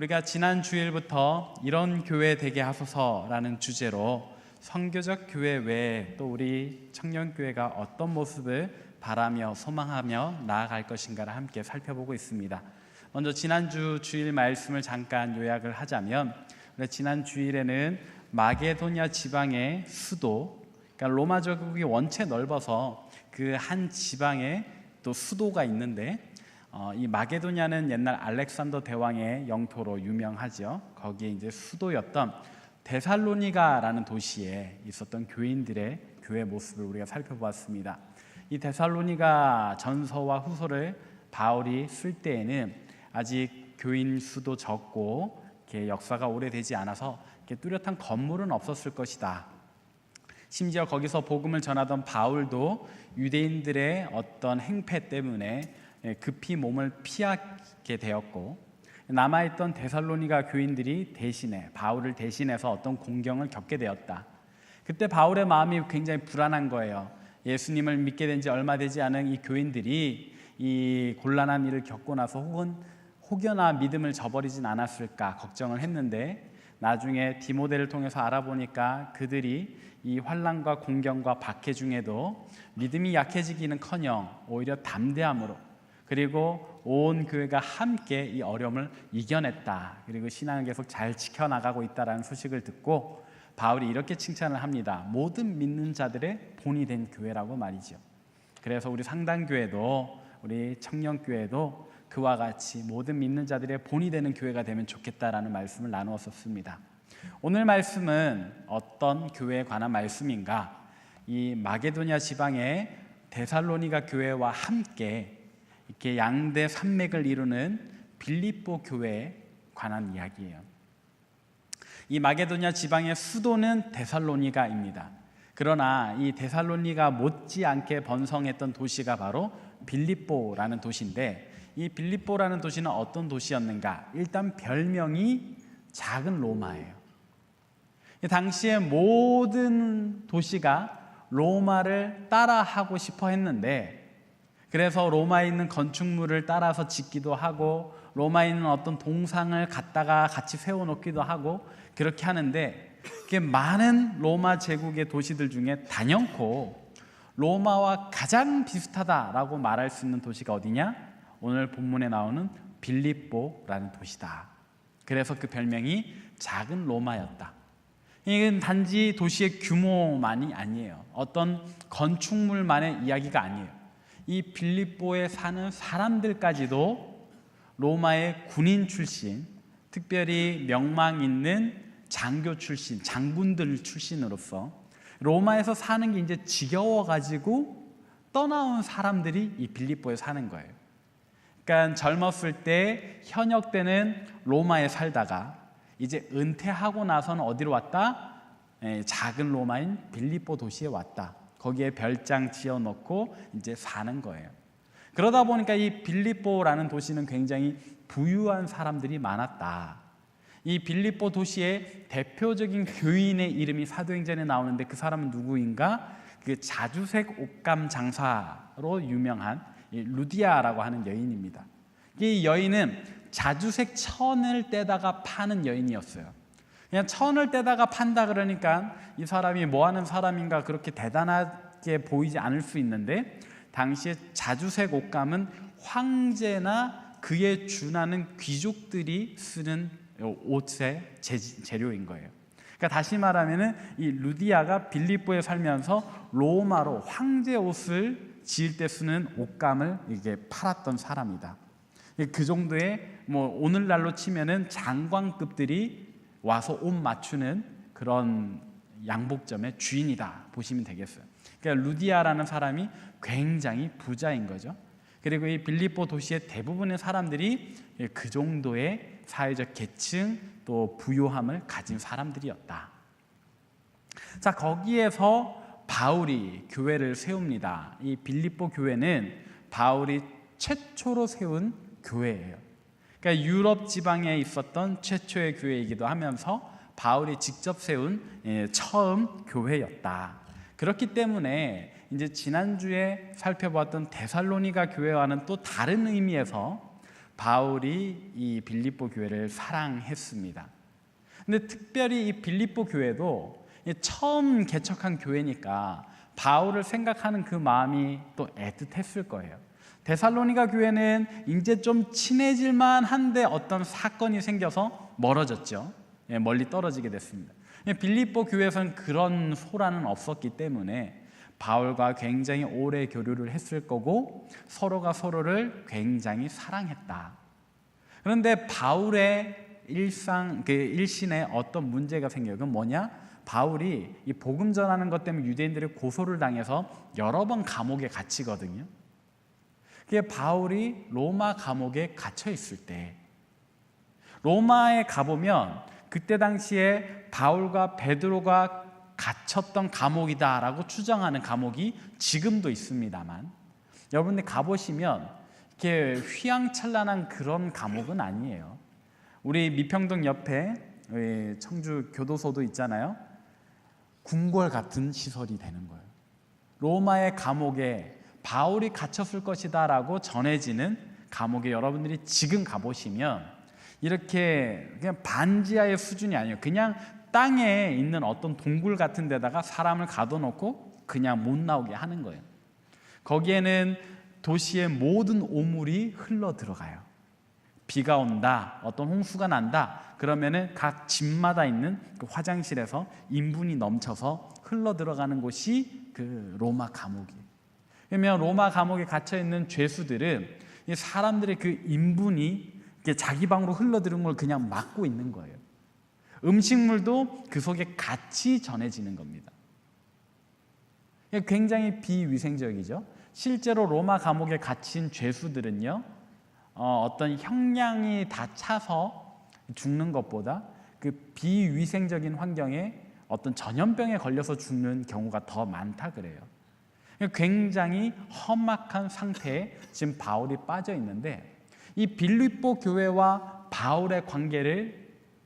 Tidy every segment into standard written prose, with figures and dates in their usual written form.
우리가 지난 주일부터 이런 교회 되게 하소서라는 주제로 선교적 교회 외에 또 우리 청년교회가 어떤 모습을 바라며 소망하며 나아갈 것인가를 함께 살펴보고 있습니다. 먼저 지난주 주일 말씀을 잠깐 요약을 하자면, 지난 주일에는 마게도냐 지방의 수도, 그러니까 로마 제국이 원체 넓어서 그 한 지방에 또 수도가 있는데, 이 마게도냐는 옛날 알렉산더 대왕의 영토로 유명하죠. 거기에 이제 수도였던 데살로니가라는 도시에 있었던 교인들의 교회 모습을 우리가 살펴보았습니다. 이 데살로니가 전서와 후서를 바울이 쓸 때에는 아직 교인 수도 적고 이렇게 역사가 오래되지 않아서 이렇게 뚜렷한 건물은 없었을 것이다. 심지어 거기서 복음을 전하던 바울도 유대인들의 어떤 행패 때문에 급히 몸을 피하게 되었고, 남아있던 데살로니가 교인들이 대신에 바울을 대신해서 어떤 공경을 겪게 되었다. 그때 바울의 마음이 굉장히 불안한 거예요. 예수님을 믿게 된 지 얼마 되지 않은 이 교인들이 이 곤란한 일을 겪고 나서 혹여나 믿음을 저버리진 않았을까 걱정을 했는데, 나중에 디모데를 통해서 알아보니까 그들이 이 환난과 공경과 박해 중에도 믿음이 약해지기는커녕 오히려 담대함으로, 그리고 온 교회가 함께 이 어려움을 이겨냈다. 그리고 신앙을 계속 잘 지켜나가고 있다는 소식을 듣고 바울이 이렇게 칭찬을 합니다. 모든 믿는 자들의 본이 된 교회라고 말이죠. 그래서 우리 상당교회도, 우리 청년교회도 그와 같이 모든 믿는 자들의 본이 되는 교회가 되면 좋겠다라는 말씀을 나누었었습니다. 오늘 말씀은 어떤 교회에 관한 말씀인가? 이 마게도냐 지방의 데살로니가 교회와 함께 이렇게 양대 산맥을 이루는 빌립보 교회에 관한 이야기예요. 이 마게도냐 지방의 수도는 데살로니가입니다. 그러나 이 데살로니가 못지않게 번성했던 도시가 바로 빌립보라는 도시인데, 이 빌립보라는 도시는 어떤 도시였는가? 일단 별명이 작은 로마예요. 당시에 모든 도시가 로마를 따라하고 싶어 했는데, 그래서 로마에 있는 건축물을 따라서 짓기도 하고 로마에 있는 어떤 동상을 갖다가 같이 세워놓기도 하고 그렇게 하는데, 그게 많은 로마 제국의 도시들 중에 단연코 로마와 가장 비슷하다라고 말할 수 있는 도시가 어디냐? 오늘 본문에 나오는 빌립보라는 도시다. 그래서 그 별명이 작은 로마였다. 이건 단지 도시의 규모만이 아니에요. 어떤 건축물만의 이야기가 아니에요. 이 빌립보에 사는 사람들까지도 로마의 군인 출신, 특별히 명망 있는 장교 출신, 장군들 출신으로서 로마에서 사는 게 이제 지겨워가지고 떠나온 사람들이 이 빌립보에 사는 거예요. 그러니까 젊었을 때, 현역 때는 로마에 살다가 이제 은퇴하고 나서는 어디로 왔다? 작은 로마인 빌립보 도시에 왔다. 거기에 별장 지어놓고 이제 사는 거예요. 그러다 보니까 이 빌립보라는 도시는 굉장히 부유한 사람들이 많았다. 이 빌립보 도시의 대표적인 교인의 이름이 사도행전에 나오는데, 그 사람은 누구인가? 그 자주색 옷감 장사로 유명한 루디아라고 하는 여인입니다. 이 여인은 자주색 천을 떼다가 파는 여인이었어요. 그냥 천을 떼다가 판다 그러니까 이 사람이 뭐 하는 사람인가 그렇게 대단하게 보이지 않을 수 있는데, 당시에 자주색 옷감은 황제나 그에 준하는 귀족들이 쓰는 옷의 재료인 거예요. 그러니까 다시 말하면 이 루디아가 빌립보에 살면서 로마로 황제 옷을 지을 때 쓰는 옷감을 이게 팔았던 사람이다. 그 정도의, 뭐 오늘날로 치면은 장관급들이 와서 옷 맞추는 그런 양복점의 주인이다 보시면 되겠어요. 그러니까 루디아라는 사람이 굉장히 부자인 거죠. 그리고 이 빌립보 도시의 대부분의 사람들이 그 정도의 사회적 계층 또 부유함을 가진 사람들이었다. 자, 거기에서 바울이 교회를 세웁니다. 이 빌립보 교회는 바울이 최초로 세운 교회예요. 그러니까 유럽 지방에 있었던 최초의 교회이기도 하면서 바울이 직접 세운 처음 교회였다. 그렇기 때문에 이제 지난주에 살펴보았던 데살로니가 교회와는 또 다른 의미에서 바울이 이 빌립보 교회를 사랑했습니다. 근데 특별히 이 빌립보 교회도 처음 개척한 교회니까 바울을 생각하는 그 마음이 또 애틋했을 거예요. 데살로니가 교회는 이제 좀 친해질만 한데 어떤 사건이 생겨서 멀어졌죠. 멀리 떨어지게 됐습니다. 빌립보 교회에서는 그런 소란은 없었기 때문에 바울과 굉장히 오래 교류를 했을 거고 서로가 서로를 굉장히 사랑했다. 그런데 바울의 일신에 어떤 문제가 생겨요. 그건 뭐냐? 바울이 이 복음 전하는 것 때문에 유대인들의 고소를 당해서 여러 번 감옥에 갇히거든요. 그게 바울이 로마 감옥에 갇혀 있을 때, 로마에 가보면 그때 당시에 바울과 베드로가 갇혔던 감옥이다라고 추정하는 감옥이 지금도 있습니다만, 여러분들 가보시면 이렇게 휘황찬란한 그런 감옥은 아니에요. 우리 미평동 옆에 청주 교도소도 있잖아요. 궁궐 같은 시설이 되는 거예요. 로마의 감옥에 바울이 갇혔을 것이다 라고 전해지는 감옥에 여러분들이 지금 가보시면 이렇게 그냥 반지하의 수준이 아니에요. 그냥 땅에 있는 어떤 동굴 같은 데다가 사람을 가둬놓고 그냥 못 나오게 하는 거예요. 거기에는 도시의 모든 오물이 흘러 들어가요. 비가 온다, 어떤 홍수가 난다, 그러면은 각 집마다 있는 그 화장실에서 인분이 넘쳐서 흘러 들어가는 곳이 그 로마 감옥이에요. 그러면 로마 감옥에 갇혀 있는 죄수들은 이 사람들의 그 인분이 자기 방으로 흘러 들어오는 걸 그냥 막고 있는 거예요. 음식물도 그 속에 같이 전해지는 겁니다. 굉장히 비위생적이죠. 실제로 로마 감옥에 갇힌 죄수들은요, 어떤 형량이 다 차서 죽는 것보다 그 비위생적인 환경에 어떤 전염병에 걸려서 죽는 경우가 더 많다 그래요. 굉장히 험악한 상태에 지금 바울이 빠져 있는데, 이 빌립보 교회와 바울의 관계를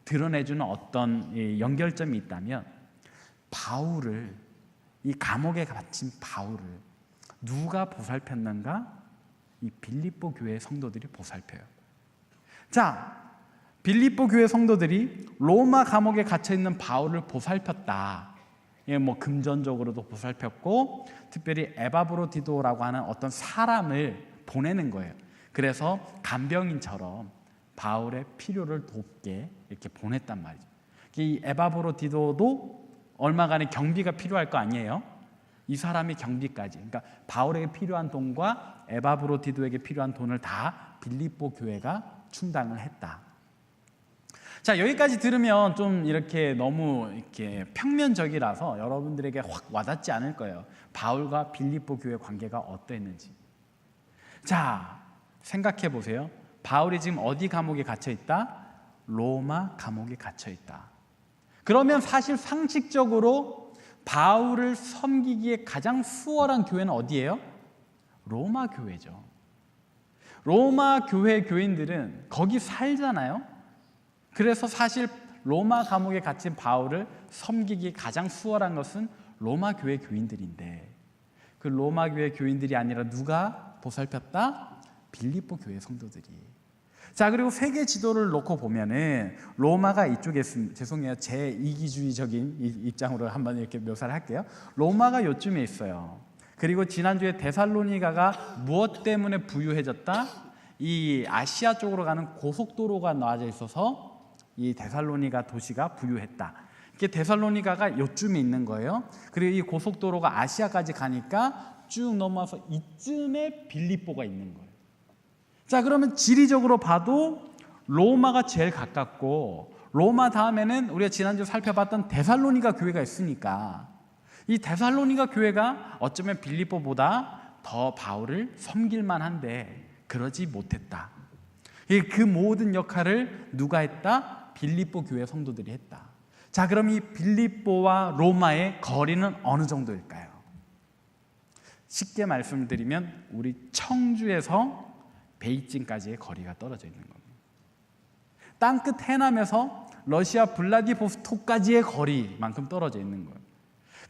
드러내주는 어떤 연결점이 있다면, 바울을, 이 감옥에 갇힌 바울을 누가 보살폈는가? 이 빌립보 교회 성도들이 보살펴요. 자, 빌립보 교회 성도들이 로마 감옥에 갇혀 있는 바울을 보살폈다. 뭐 금전적으로도 보살폈고, 특별히 에바브로디도라고 하는 어떤 사람을 보내는 거예요. 그래서 간병인처럼 바울의 필요를 돕게 이렇게 보냈단 말이죠. 이 에바브로디도도 얼마간의 경비가 필요할 거 아니에요? 이 사람이 경비까지, 그러니까 바울에게 필요한 돈과 에바브로디도에게 필요한 돈을 다 빌립보 교회가 충당을 했다. 자, 여기까지 들으면 좀 이렇게 너무 이렇게 평면적이라서 여러분들에게 확 와닿지 않을 거예요. 바울과 빌립보 교회 관계가 어땠는지. 자, 생각해 보세요. 바울이 지금 어디 감옥에 갇혀 있다? 로마 감옥에 갇혀 있다. 그러면 사실 상식적으로 바울을 섬기기에 가장 수월한 교회는 어디예요? 로마 교회죠. 로마 교회 교인들은 거기 살잖아요. 그래서 사실 로마 감옥에 갇힌 바울을 섬기기 가장 수월한 것은 로마 교회 교인들인데, 그 로마 교회 교인들이 아니라 누가 보살폈다? 빌립보 교회 성도들이. 자, 그리고 세계 지도를 놓고 보면은 로마가 이쪽에 있습니다. 죄송해요, 제 이기주의적인 입장으로 한번 이렇게 묘사를 할게요. 로마가 요쯤에 있어요. 그리고 지난주에 데살로니가가 무엇 때문에 부유해졌다? 이 아시아 쪽으로 가는 고속도로가 놔져 있어서 이 데살로니가 도시가 부유했다. 이게 데살로니가가 요쯤에 있는 거예요. 그리고 이 고속도로가 아시아까지 가니까 쭉 넘어와서 이쯤에 빌립보가 있는 거예요. 자, 그러면 지리적으로 봐도 로마가 제일 가깝고, 로마 다음에는 우리가 지난주 살펴봤던 데살로니가 교회가 있으니까 이 데살로니가 교회가 어쩌면 빌립보보다 더 바울을 섬길만 한데 그러지 못했다. 그 모든 역할을 누가 했다? 빌립보 교회 성도들이 했다. 자, 그럼 이 빌립보와 로마의 거리는 어느 정도일까요? 쉽게 말씀드리면 우리 청주에서 베이징까지의 거리가 떨어져 있는 겁니다. 땅끝 해남에서 러시아 블라디보스토크까지의 거리만큼 떨어져 있는 거예요.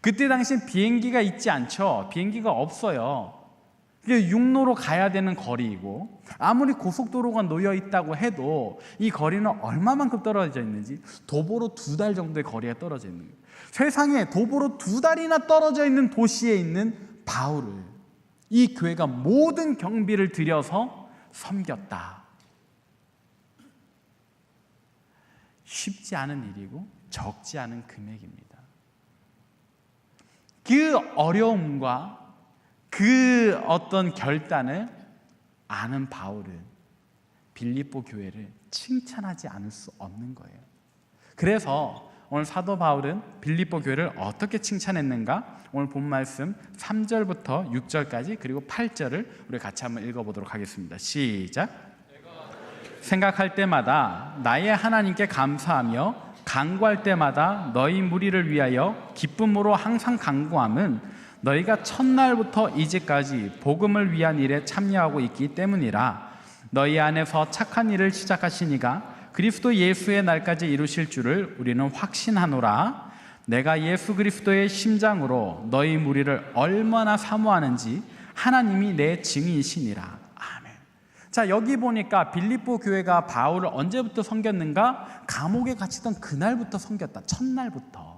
그때 당시엔 비행기가 있지 않죠. 비행기가 없어요. 이게 육로로 가야 되는 거리이고, 아무리 고속도로가 놓여 있다고 해도 이 거리는 얼마만큼 떨어져 있는지 도보로 2달 정도의 거리에 떨어져 있는 거예요. 세상에 도보로 2달이나 떨어져 있는 도시에 있는 바울을 이 교회가 모든 경비를 들여서 섬겼다. 쉽지 않은 일이고 적지 않은 금액입니다. 그 어려움과 그 어떤 결단을 아는 바울은 빌립보 교회를 칭찬하지 않을 수 없는 거예요. 그래서 오늘 사도 바울은 빌립보 교회를 어떻게 칭찬했는가? 오늘 본 말씀 3절부터 6절까지 그리고 8절을 우리 같이 한번 읽어보도록 하겠습니다. 시작. 생각할 때마다 나의 하나님께 감사하며 간구할 때마다 너희 무리를 위하여 기쁨으로 항상 간구함은 너희가 첫날부터 이제까지 복음을 위한 일에 참여하고 있기 때문이라. 너희 안에서 착한 일을 시작하시니가 그리스도 예수의 날까지 이루실 줄을 우리는 확신하노라. 내가 예수 그리스도의 심장으로 너희 무리를 얼마나 사모하는지 하나님이 내 증인이시니라. 아멘. 자, 여기 보니까 빌립보 교회가 바울을 언제부터 섬겼는가? 감옥에 갇히던 그날부터 섬겼다. 첫날부터.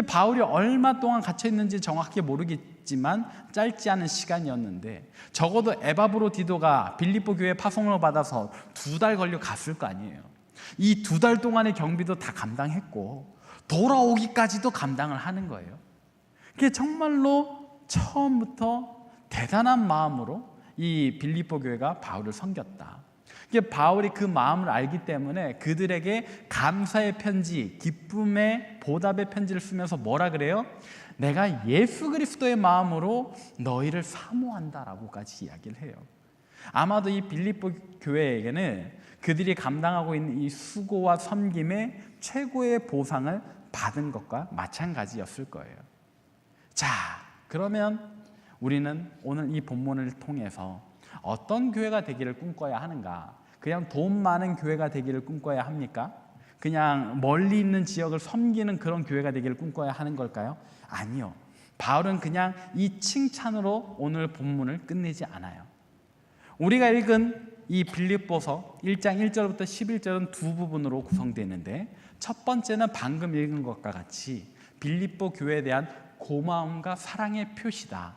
바울이 얼마 동안 갇혀 있는지 정확히 모르겠지만 짧지 않은 시간이었는데, 적어도 에바브로디도가 빌립보 교회 파송을 받아서 2달 걸려 갔을 거 아니에요. 이 2달 동안의 경비도 다 감당했고 돌아오기까지도 감당을 하는 거예요. 그게 정말로 처음부터 대단한 마음으로 이 빌립보 교회가 바울을 섬겼다. 바울이 그 마음을 알기 때문에 그들에게 감사의 편지, 기쁨의 보답의 편지를 쓰면서 뭐라 그래요? 내가 예수 그리스도의 마음으로 너희를 사모한다라고까지 이야기를 해요. 아마도 이 빌립보 교회에게는 그들이 감당하고 있는 이 수고와 섬김의 최고의 보상을 받은 것과 마찬가지였을 거예요. 자, 그러면 우리는 오늘 이 본문을 통해서 어떤 교회가 되기를 꿈꿔야 하는가? 그냥 돈 많은 교회가 되기를 꿈꿔야 합니까? 그냥 멀리 있는 지역을 섬기는 그런 교회가 되기를 꿈꿔야 하는 걸까요? 아니요. 바울은 그냥 이 칭찬으로 오늘 본문을 끝내지 않아요. 우리가 읽은 이 빌립보서 1장 1절부터 11절은 두 부분으로 구성되어 있는데, 첫 번째는 방금 읽은 것과 같이 빌립보 교회에 대한 고마움과 사랑의 표시다.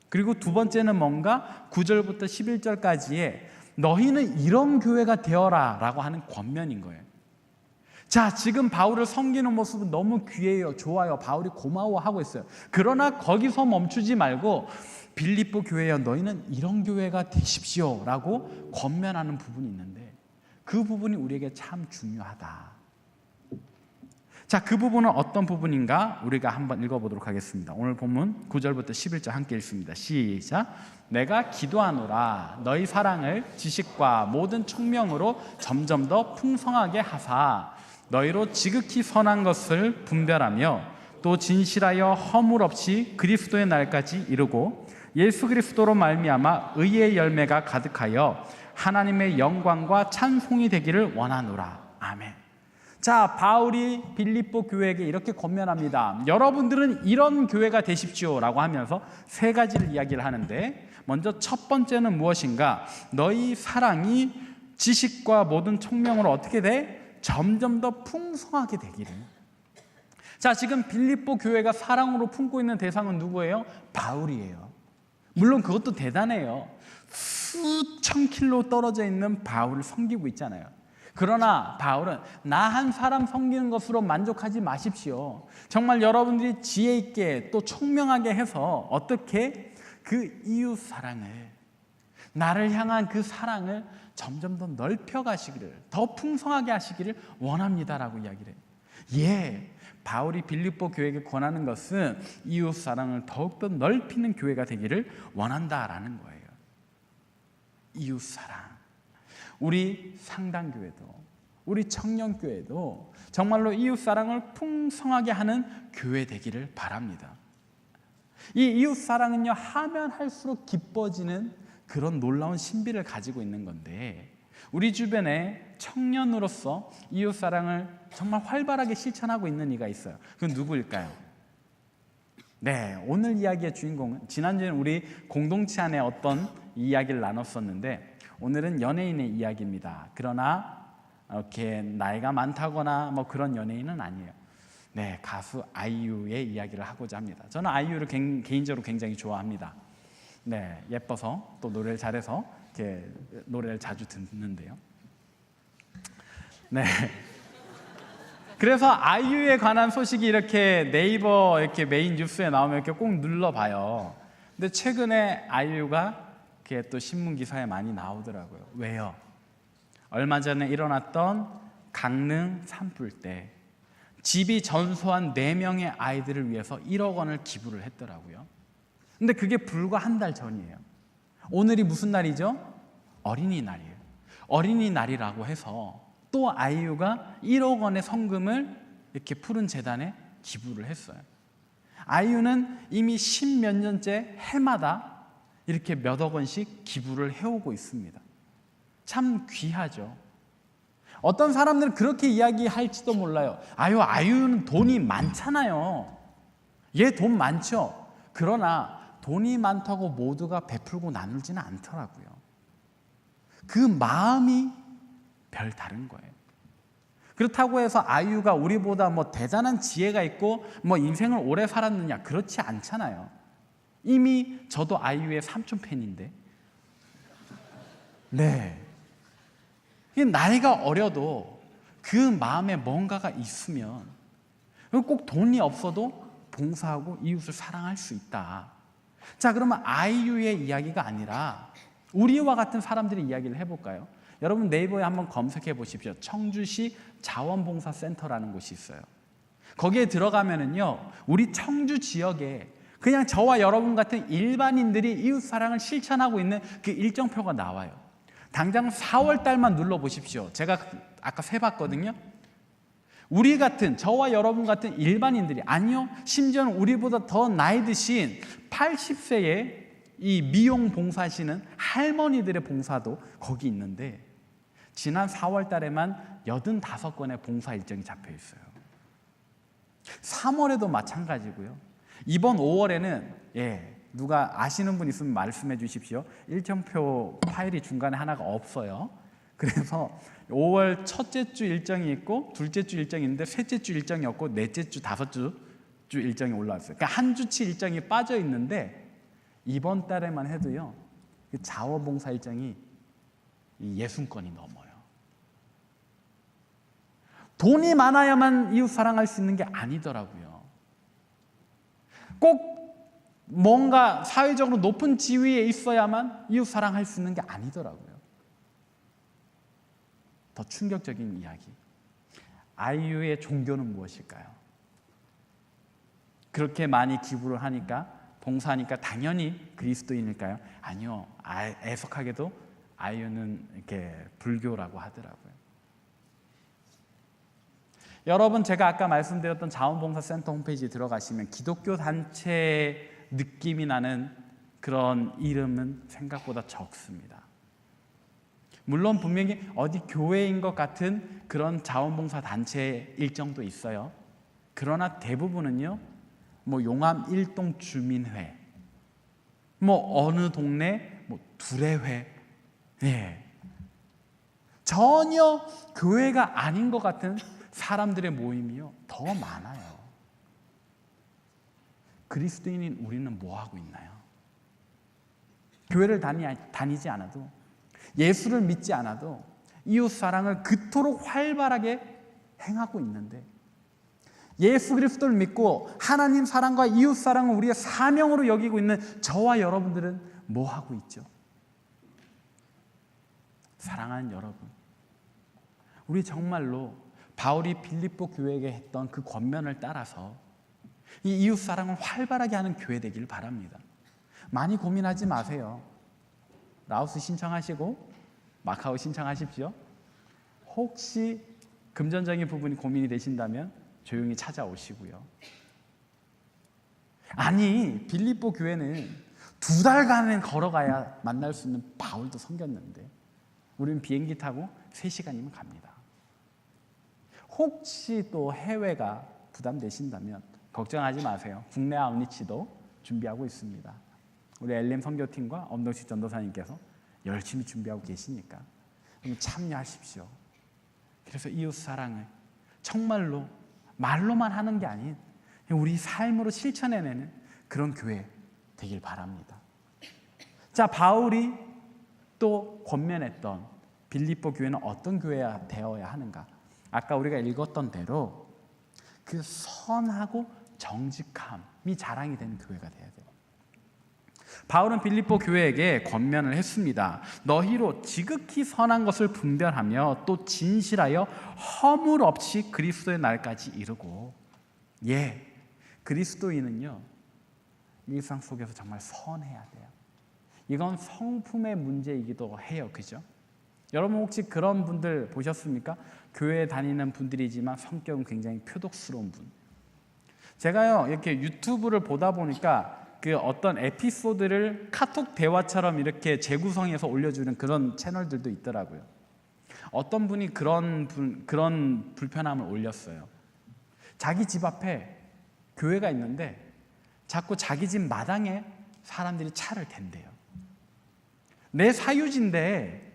그리고 두 번째는 뭔가 9절부터 11절까지의 너희는 이런 교회가 되어라 라고 하는 권면인 거예요. 자, 지금 바울을 섬기는 모습은 너무 귀해요. 좋아요. 바울이 고마워하고 있어요. 그러나 거기서 멈추지 말고 빌립보 교회여 너희는 이런 교회가 되십시오 라고 권면하는 부분이 있는데, 그 부분이 우리에게 참 중요하다. 자, 그 부분은 어떤 부분인가 우리가 한번 읽어보도록 하겠습니다. 오늘 본문 9절부터 11절 함께 읽습니다. 시작. 내가 기도하노라 너희 사랑을 지식과 모든 총명으로 점점 더 풍성하게 하사 너희로 지극히 선한 것을 분별하며 또 진실하여 허물 없이 그리스도의 날까지 이루고 예수 그리스도로 말미암아 의의 열매가 가득하여 하나님의 영광과 찬송이 되기를 원하노라. 아멘. 자, 바울이 빌립보 교회에게 이렇게 권면합니다. 여러분들은 이런 교회가 되십시오 라고 하면서 세 가지를 이야기를 하는데, 먼저 첫 번째는 무엇인가? 너희 사랑이 지식과 모든 총명으로 어떻게 돼? 점점 더 풍성하게 되기를. 자, 지금 빌립보 교회가 사랑으로 품고 있는 대상은 누구예요? 바울이에요. 물론 그것도 대단해요. 수천 킬로 떨어져 있는 바울을 섬기고 있잖아요. 그러나 바울은 나 한 사람 섬기는 것으로 만족하지 마십시오. 정말 여러분들이 지혜 있게 또 총명하게 해서 어떻게 그 이웃 사랑을, 나를 향한 그 사랑을 점점 더 넓혀 가시기를, 더 풍성하게 하시기를 원합니다라고 이야기를 해요. 예, 바울이 빌립보 교회에게 권하는 것은 이웃 사랑을 더욱더 넓히는 교회가 되기를 원한다라는 거예요. 이웃 사랑. 우리 상당교회도, 우리 청년교회도 정말로 이웃사랑을 풍성하게 하는 교회 되기를 바랍니다. 이 이웃사랑은요, 하면 할수록 기뻐지는 그런 놀라운 신비를 가지고 있는 건데, 우리 주변에 청년으로서 이웃사랑을 정말 활발하게 실천하고 있는 이가 있어요. 그건 누구일까요? 네, 오늘 이야기의 주인공은 지난주에는 우리 공동체 안에 어떤 이야기를 나눴었는데 오늘은 연예인의 이야기입니다. 그러나 이렇게 나이가 많다거나 뭐 그런 연예인은 아니에요. 네, 가수 아이유의 이야기를 하고자 합니다. 저는 아이유를 개인적으로 굉장히 좋아합니다. 네, 예뻐서 또 노래를 잘해서 이렇게 노래를 자주 듣는데요. 네. 그래서 아이유에 관한 소식이 이렇게 네이버 이렇게 메인 뉴스에 나오면 이렇게 꼭 눌러봐요. 근데 최근에 아이유가 이렇게 또 신문 기사에 많이 나오더라고요. 왜요? 얼마 전에 일어났던 강릉 산불 때 집이 전소한 4명의 아이들을 위해서 1억 원을 기부를 했더라고요. 근데 그게 불과 한 달 전이에요. 오늘이 무슨 날이죠? 어린이날이에요. 어린이날이라고 해서 또 아이유가 1억 원의 성금을 이렇게 푸른 재단에 기부를 했어요. 아이유는 이미 10몇 년째 해마다 이렇게 몇억 원씩 기부를 해오고 있습니다. 참 귀하죠. 어떤 사람들은 그렇게 이야기할지도 몰라요. 아이유는 돈이 많잖아요. 얘 돈 많죠. 그러나 돈이 많다고 모두가 베풀고 나누지는 않더라고요. 그 마음이 별 다른 거예요. 그렇다고 해서 아이유가 우리보다 뭐 대단한 지혜가 있고 뭐 인생을 오래 살았느냐, 그렇지 않잖아요. 이미 저도 아이유의 삼촌 팬인데, 네, 나이가 어려도 그 마음에 뭔가가 있으면 꼭 돈이 없어도 봉사하고 이웃을 사랑할 수 있다. 자, 그러면 아이유의 이야기가 아니라 우리와 같은 사람들의 이야기를 해볼까요? 여러분 네이버에 한번 검색해 보십시오. 청주시 자원봉사센터라는 곳이 있어요. 거기에 들어가면은요, 우리 청주 지역에 그냥 저와 여러분 같은 일반인들이 이웃사랑을 실천하고 있는 그 일정표가 나와요. 당장 4월 달만 눌러보십시오. 제가 아까 세봤거든요. 우리 같은, 저와 여러분 같은 일반인들이, 아니요, 심지어는 우리보다 더 나이 드신 80세의 이 미용 봉사하시는 할머니들의 봉사도 거기 있는데 지난 4월 달에만 85건의 봉사 일정이 잡혀 있어요. 3월에도 마찬가지고요. 이번 5월에는 누가 아시는 분 있으면 말씀해 주십시오. 일정표 파일이 중간에 하나가 없어요. 그래서 5월 첫째 주 일정이 있고 둘째 주 일정이 있는데 셋째 주 일정이 없고 넷째 주, 다섯 주 일정이 올라왔어요. 그러니까 한 주치 일정이 빠져 있는데 이번 달에만 해도요, 그 자원봉사 일정이 60건이 넘어요. 돈이 많아야만 이웃 사랑할 수 있는 게 아니더라고요. 꼭 뭔가 사회적으로 높은 지위에 있어야만 이웃 사랑할 수 있는 게 아니더라고요. 더 충격적인 이야기. 아이유의 종교는 무엇일까요? 그렇게 많이 기부를 하니까, 봉사하니까 당연히 그리스도인일까요? 아니요. 애석하게도 아이유는 이렇게 불교라고 하더라고요. 여러분, 제가 아까 말씀드렸던 자원봉사센터 홈페이지에 들어가시면 기독교 단체 느낌이 나는 그런 이름은 생각보다 적습니다. 물론 분명히 어디 교회인 것 같은 그런 자원봉사 단체 일정도 있어요. 그러나 대부분은요, 뭐 용암 일동 주민회, 뭐 어느 동네 뭐 두레회, 전혀 교회가 아닌 것 같은 사람들의 모임이요 더 많아요. 그리스도인인 우리는 뭐 하고 있나요? 교회를 다니지 않아도, 예수를 믿지 않아도 이웃 사랑을 그토록 활발하게 행하고 있는데, 예수 그리스도를 믿고 하나님 사랑과 이웃 사랑을 우리의 사명으로 여기고 있는 저와 여러분들은 뭐 하고 있죠? 사랑하는 여러분, 우리 정말로 바울이 빌립보 교회에게 했던 그 권면을 따라서 이 이웃 사랑을 활발하게 하는 교회 되기를 바랍니다. 많이 고민하지 마세요. 라오스 신청하시고 마카오 신청하십시오. 혹시 금전적인 부분이 고민이 되신다면 조용히 찾아오시고요. 아니, 빌립보 교회는 2달간은 걸어가야 만날 수 있는 바울도 섬겼는데 우리는 비행기 타고 3시간이면 갑니다. 혹시 또 해외가 부담되신다면 걱정하지 마세요. 국내 아웃리치도 준비하고 있습니다. 우리 엘림 선교팀과 엄동식 전도사님께서 열심히 준비하고 계시니까 참여하십시오. 그래서 이웃 사랑을 정말로 말로만 하는 게 아닌 우리 삶으로 실천해내는 그런 교회 되길 바랍니다. 자, 바울이 또 권면했던 빌립보 교회는 어떤 교회가 되어야 하는가? 아까 우리가 읽었던 대로 그 선하고 정직함이 자랑이 되는 교회가 돼야 돼요. 바울은 빌립보 교회에게 권면을 했습니다. 너희로 지극히 선한 것을 분별하며 또 진실하여 허물 없이 그리스도의 날까지 이르고, 그리스도인은요 일상 속에서 정말 선해야 돼요. 이건 성품의 문제이기도 해요. 그죠? 여러분 혹시 그런 분들 보셨습니까? 교회에 다니는 분들이지만 성격은 굉장히 표독스러운 분. 제가요 이렇게 유튜브를 보다 보니까 그 어떤 에피소드를 카톡 대화처럼 이렇게 재구성해서 올려주는 그런 채널들도 있더라고요. 어떤 분이 그런 불편함을 올렸어요. 자기 집 앞에 교회가 있는데 자꾸 자기 집 마당에 사람들이 차를 댄대요. 내 사유지인데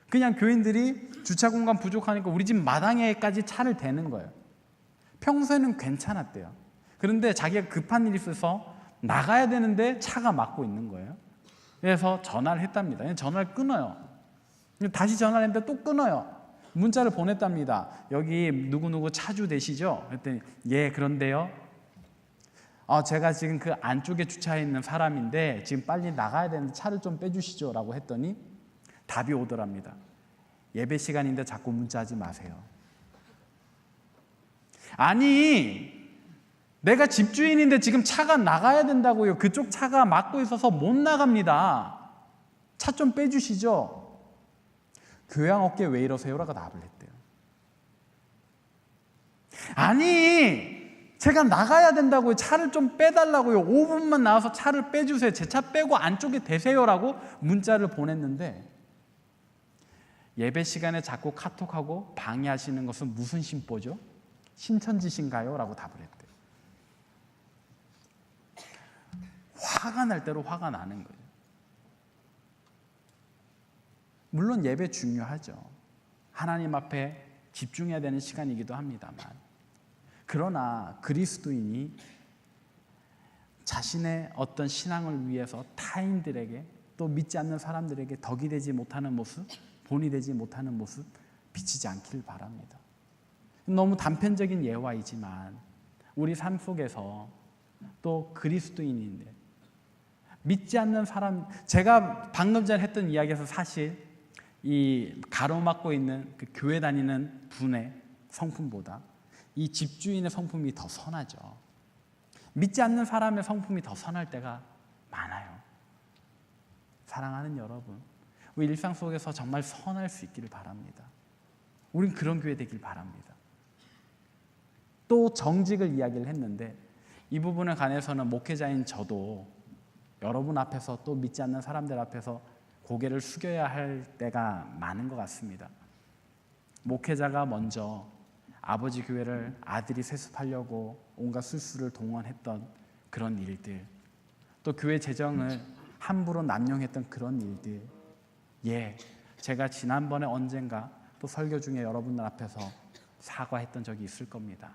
그냥 교인들이 주차 공간 부족하니까 우리 집 마당에까지 차를 대는 거예요. 평소에는 괜찮았대요. 그런데 자기가 급한 일이 있어서 나가야 되는데 차가 막고 있는 거예요. 그래서 전화를 했답니다. 전화를 끊어요. 다시 전화를 했는데 또 끊어요. 문자를 보냈답니다. 여기 누구누구 차주 되시죠? 그랬더니 그런데요. 제가 지금 그 안쪽에 주차해 있는 사람인데 지금 빨리 나가야 되는데 차를 좀 빼주시죠 라고 했더니 답이 오더랍니다. 예배 시간인데 자꾸 문자하지 마세요. 아니, 내가 집주인인데 지금 차가 나가야 된다고요. 그쪽 차가 막고 있어서 못 나갑니다. 차 좀 빼주시죠. 교양 없게 왜 이러세요? 라고 답을 했대요. 아니, 제가 나가야 된다고요. 차를 좀 빼달라고요. 5분만 나와서 차를 빼주세요. 제 차 빼고 안쪽에 대세요라고 문자를 보냈는데 예배 시간에 자꾸 카톡하고 방해하시는 것은 무슨 심보죠? 신천지신가요? 라고 답을 했대요. 화가 날 대로 화가 나는 거예요. 물론 예배 중요하죠. 하나님 앞에 집중해야 되는 시간이기도 합니다만, 그러나 그리스도인이 자신의 어떤 신앙을 위해서 타인들에게 또 믿지 않는 사람들에게 덕이 되지 못하는 모습, 본이 되지 못하는 모습 비치지 않기를 바랍니다. 너무 단편적인 예화이지만 우리 삶 속에서 또 그리스도인인데 믿지 않는 사람, 제가 방금 전에 했던 이야기에서 사실 이 가로막고 있는 그 교회 다니는 분의 성품보다 이 집주인의 성품이 더 선하죠. 믿지 않는 사람의 성품이 더 선할 때가 많아요. 사랑하는 여러분, 우리 일상 속에서 정말 선할 수 있기를 바랍니다. 우린 그런 교회 되길 바랍니다. 또 정직을 이야기를 했는데 이 부분에 관해서는 목회자인 저도 여러분 앞에서 또 믿지 않는 사람들 앞에서 고개를 숙여야 할 때가 많은 것 같습니다. 목회자가 먼저 아버지 교회를 아들이 세습하려고 온갖 술수를 동원했던 그런 일들, 또 교회 재정을 함부로 남용했던 그런 일들, 제가 지난번에 언젠가 또 설교 중에 여러분들 앞에서 사과했던 적이 있을 겁니다.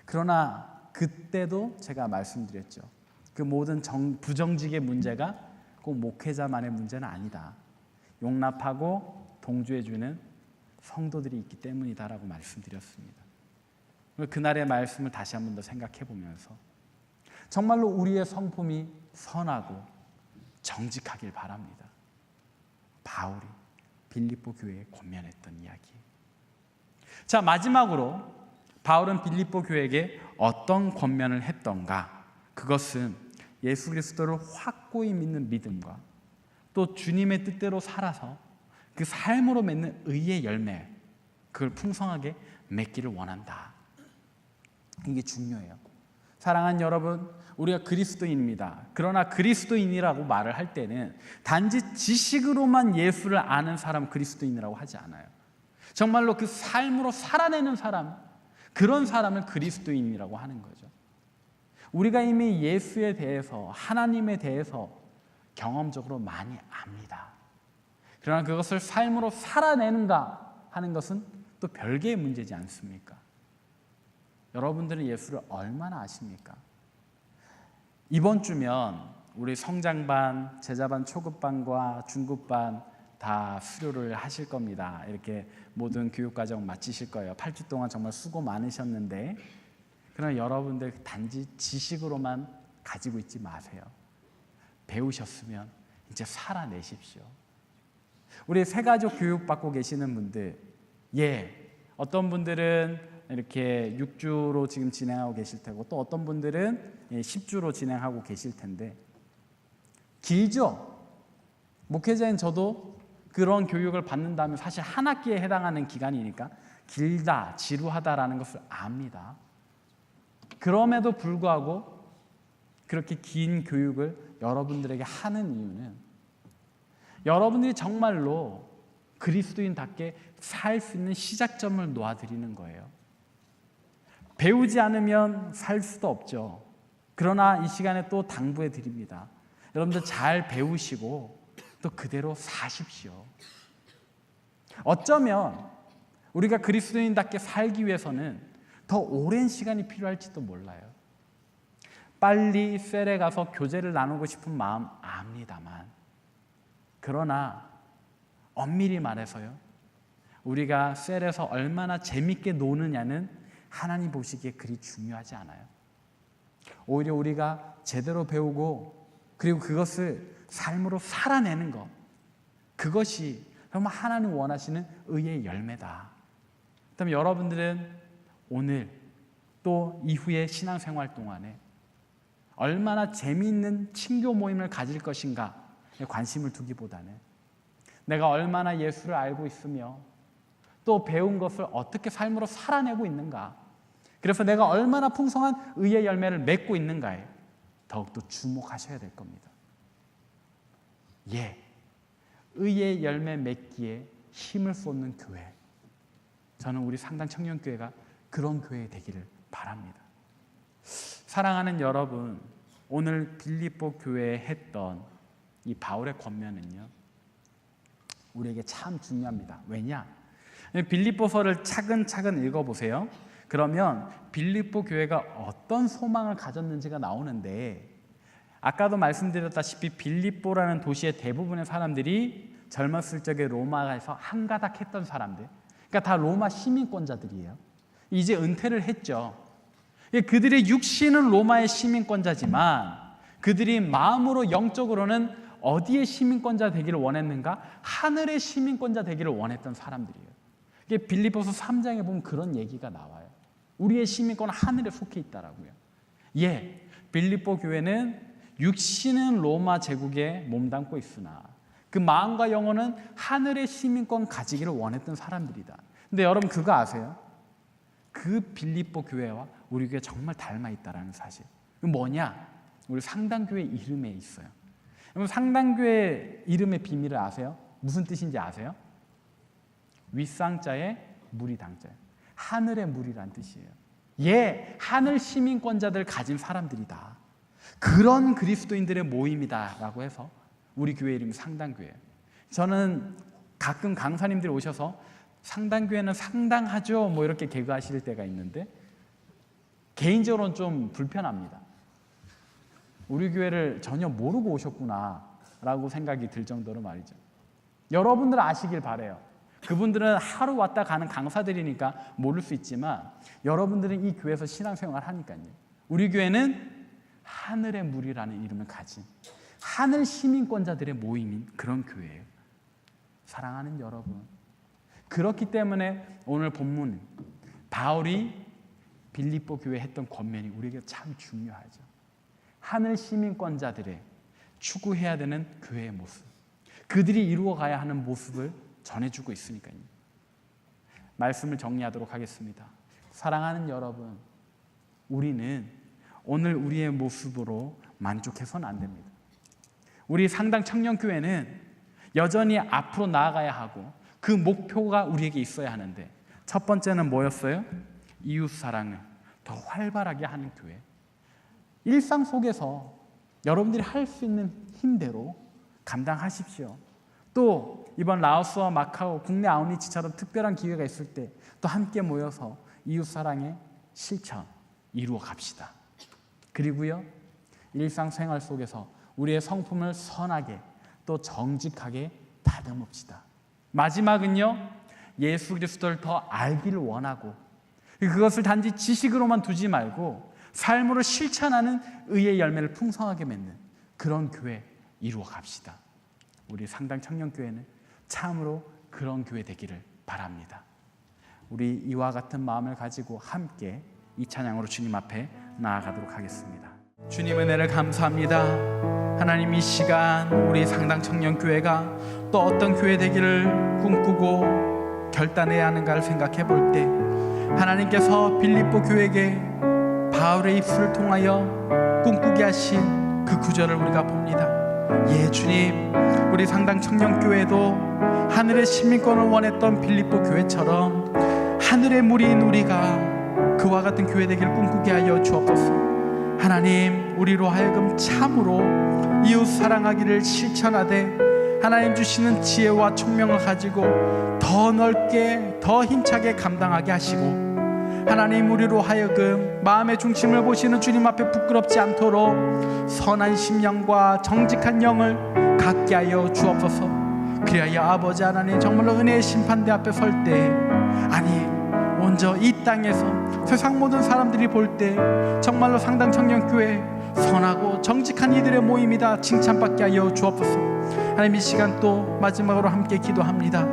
그러나 그때도 제가 말씀드렸죠. 그 모든 부정직의 문제가 꼭 목회자만의 문제는 아니다. 용납하고 동조해주는 성도들이 있기 때문이다라고 말씀드렸습니다. 그날의 말씀을 다시 한 번 더 생각해 보면서 정말로 우리의 성품이 선하고 정직하길 바랍니다. 바울이 빌립보 교회에 권면했던 이야기. 자, 마지막으로 바울은 빌립보 교회에게 어떤 권면을 했던가? 그것은 예수 그리스도를 확고히 믿는 믿음과 또 주님의 뜻대로 살아서 그 삶으로 맺는 의의 열매, 그걸 풍성하게 맺기를 원한다. 이게 중요해요. 사랑하는 여러분, 우리가 그리스도인입니다. 그러나 그리스도인이라고 말을 할 때는 단지 지식으로만 예수를 아는 사람 그리스도인이라고 하지 않아요. 정말로 그 삶으로 살아내는 사람, 그런 사람을 그리스도인이라고 하는 거죠. 우리가 이미 예수에 대해서, 하나님에 대해서 경험적으로 많이 압니다. 그러나 그것을 삶으로 살아내는가 하는 것은 또 별개의 문제지 않습니까? 여러분들은 예수를 얼마나 아십니까? 이번 주면 우리 성장반, 제자반, 초급반과 중급반 다 수료를 하실 겁니다. 이렇게 모든 교육과정 마치실 거예요. 8주 동안 정말 수고 많으셨는데, 그러나 여러분들 단지 지식으로만 가지고 있지 마세요. 배우셨으면 이제 살아내십시오. 우리 새가족 교육받고 계시는 분들, 어떤 분들은 이렇게 6주로 지금 진행하고 계실 테고, 또 어떤 분들은 10주로 진행하고 계실 텐데, 길죠? 목회자인 저도 그런 교육을 받는다면 사실 한 학기에 해당하는 기간이니까 길다, 지루하다라는 것을 압니다. 그럼에도 불구하고 그렇게 긴 교육을 여러분들에게 하는 이유는 여러분들이 정말로 그리스도인답게 살 수 있는 시작점을 놓아드리는 거예요. 배우지 않으면 살 수도 없죠. 그러나 이 시간에 또 당부해 드립니다. 여러분들 잘 배우시고 또 그대로 사십시오. 어쩌면 우리가 그리스도인답게 살기 위해서는 더 오랜 시간이 필요할지도 몰라요. 빨리 셀에 가서 교제를 나누고 싶은 마음 압니다만, 그러나 엄밀히 말해서요, 우리가 셀에서 얼마나 재밌게 노느냐는 하나님 보시기에 그리 중요하지 않아요. 오히려 우리가 제대로 배우고 그리고 그것을 삶으로 살아내는 것, 그것이 정말 하나님 원하시는 의의 열매다. 그다음에 여러분들은 오늘 또 이후의 신앙생활 동안에 얼마나 재미있는 친교 모임을 가질 것인가에 관심을 두기보다는 내가 얼마나 예수를 알고 있으며 또 배운 것을 어떻게 삶으로 살아내고 있는가, 그래서 내가 얼마나 풍성한 의의 열매를 맺고 있는가에 더욱더 주목하셔야 될 겁니다. 의의 열매 맺기에 힘을 쏟는 교회, 저는 우리 상당 청년교회가 그런 교회 되기를 바랍니다. 사랑하는 여러분, 오늘 빌립보 교회에 했던 이 바울의 권면은요, 우리에게 참 중요합니다. 왜냐? 빌립보서를 차근차근 읽어보세요. 그러면 빌립보 교회가 어떤 소망을 가졌는지가 나오는데, 아까도 말씀드렸다시피 빌립보라는 도시의 대부분의 사람들이 젊었을 적에 로마에서 한가닥했던 사람들, 그러니까 다 로마 시민권자들이에요. 이제 은퇴를 했죠. 그들의 육신은 로마의 시민권자지만 그들이 마음으로 영적으로는 어디의 시민권자 되기를 원했는가? 하늘의 시민권자 되기를 원했던 사람들이에요. 빌립보서 3장에 보면 그런 얘기가 나와요. 우리의 시민권은 하늘에 속해 있다라고요. 빌립보 교회는 육신은 로마 제국에 몸담고 있으나 그 마음과 영혼은 하늘의 시민권 가지기를 원했던 사람들이다. 근데 여러분 그거 아세요? 그 빌립보 교회와 우리 교회 정말 닮아 있다라는 사실. 그 뭐냐? 우리 상당교회 이름에 있어요. 여러분 상당교회 이름의 비밀을 아세요? 무슨 뜻인지 아세요? 윗상자에 물이 당자예요. 하늘의 물이란 뜻이에요. 하늘 시민권자들 가진 사람들이다. 그런 그리스도인들의 모임이다라고 해서 우리 교회 이름이 상당교회예요. 저는 가끔 강사님들이 오셔서 상당교회는 상당하죠 뭐 이렇게 개그하실 때가 있는데 개인적으로는 좀 불편합니다. 우리 교회를 전혀 모르고 오셨구나 라고 생각이 들 정도로 말이죠. 여러분들은 아시길 바라요. 그분들은 하루 왔다 가는 강사들이니까 모를 수 있지만 여러분들은 이 교회에서 신앙생활 하니까요. 우리 교회는 하늘의 물이라는 이름을 가진 하늘 시민권자들의 모임인 그런 교회예요. 사랑하는 여러분, 그렇기 때문에 오늘 본문 바울이 빌립보 교회에 했던 권면이 우리에게 참 중요하죠. 하늘 시민권자들의 추구해야 되는 교회의 모습, 그들이 이루어가야 하는 모습을 전해주고 있으니까요. 말씀을 정리하도록 하겠습니다. 사랑하는 여러분, 우리는 오늘 우리의 모습으로 만족해서는 안 됩니다. 우리 상당 청년교회는 여전히 앞으로 나아가야 하고 그 목표가 우리에게 있어야 하는데, 첫 번째는 뭐였어요? 이웃 사랑을 더 활발하게 하는 교회, 일상 속에서 여러분들이 할 수 있는 힘대로 감당하십시오. 또 이번 라오스와 마카오 국내 아웃리치처럼 특별한 기회가 있을 때 또 함께 모여서 이웃 사랑의 실천 이루어 갑시다. 그리고요, 일상생활 속에서 우리의 성품을 선하게 또 정직하게 다듬읍시다. 마지막은요, 예수 그리스도를 더 알기를 원하고 그것을 단지 지식으로만 두지 말고 삶으로 실천하는 의의 열매를 풍성하게 맺는 그런 교회 이루어 갑시다. 우리 상당 청년교회는 참으로 그런 교회 되기를 바랍니다. 우리 이와 같은 마음을 가지고 함께 이 찬양으로 주님 앞에 나아가도록 하겠습니다. 주님 은혜를 감사합니다. 하나님, 이 시간 우리 상당 청년교회가 또 어떤 교회 되기를 꿈꾸고 결단해야 하는가를 생각해 볼 때 하나님께서 빌립보 교회에게 바울의 입술을 통하여 꿈꾸게 하신 그 구절을 우리가 봅니다. 예, 주님, 우리 상당 청년교회도 하늘의 시민권을 원했던 빌립보 교회처럼 하늘의 무리인 우리가 그와 같은 교회 되기를 꿈꾸게 하여 주옵소서. 하나님, 우리로 하여금 참으로 이웃 사랑하기를 실천하되 하나님 주시는 지혜와 총명을 가지고 더 넓게 더 힘차게 감당하게 하시고, 하나님, 우리로 하여금 마음의 중심을 보시는 주님 앞에 부끄럽지 않도록 선한 심령과 정직한 영을 갖게 하여 주옵소서. 그리하여 아버지 하나님, 정말로 은혜의 심판대 앞에 설 때, 아니 먼저 이 땅에서 세상 모든 사람들이 볼 때 정말로 상당 청년교회 선하고 정직한 이들의 모임이다 칭찬받게 하여 주옵소서. 하나님, 이 시간 또 마지막으로 함께 기도합니다.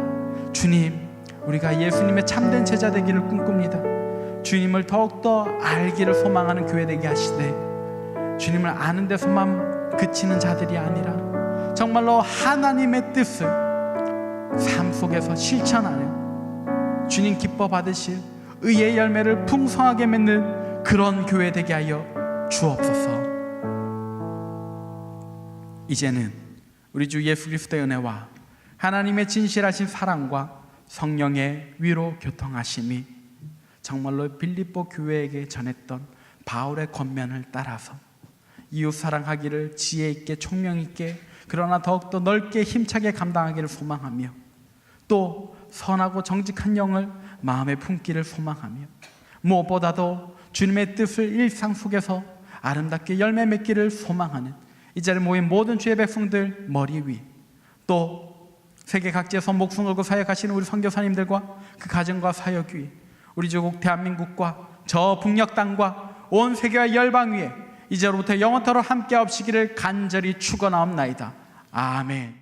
주님, 우리가 예수님의 참된 제자 되기를 꿈꿉니다. 주님을 더욱더 알기를 소망하는 교회 되게 하시되, 주님을 아는 데서만 그치는 자들이 아니라 정말로 하나님의 뜻을 삶 속에서 실천하는 주님 기뻐 받으실 의의 열매를 풍성하게 맺는 그런 교회 되게 하여 주옵소서. 이제는 우리 주 예수 그리스도의 은혜와 하나님의 진실하신 사랑과 성령의 위로 교통하심이 정말로 빌립보 교회에게 전했던 바울의 권면을 따라서 이웃 사랑하기를 지혜 있게 총명 있게 그러나 더욱더 넓게 힘차게 감당하기를 소망하며, 또 선하고 정직한 영을 마음에 품기를 소망하며, 무엇보다도 주님의 뜻을 일상 속에서 아름답게 열매 맺기를 소망하는 이 자리에 모인 모든 주의 백성들 머리 위, 또 세계 각지에서 목숨 걸고 사역하시는 우리 선교사님들과 그 가정과 사역 위, 우리 조국 대한민국과 저 북녘 땅과 온 세계와 열방 위에 이제로부터 영원토록 함께 하옵시기를 간절히 축원하옵나이다. 아멘.